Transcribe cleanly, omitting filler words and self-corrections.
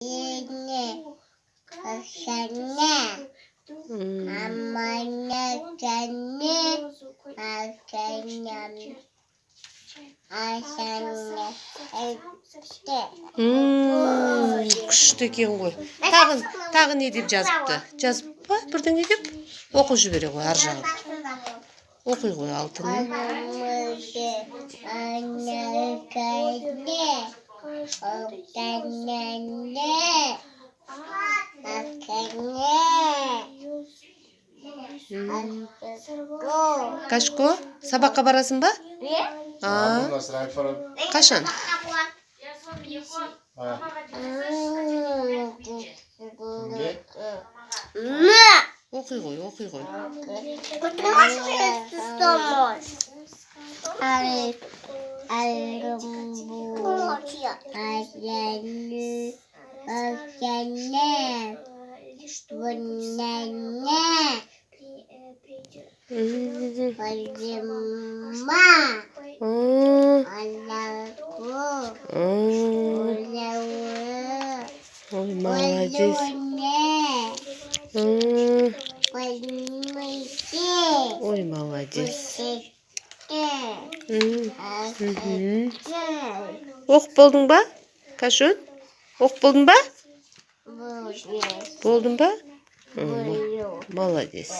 Yine sana amana seni asana ette. Күшті екен ғой. Тағы не деп жазыпты? Жазып па? Бірдеңе деп? Оқып жібере ғой ар жағын. Оқи ғой алтыны. Кашко, сабаққа барасың ба? Қашан? Оқи ғой. Ой, молодец. Ой, молодец. Оқып болдың ба? Кашун? Оқып болдың ба? Болдың ба? Молодец.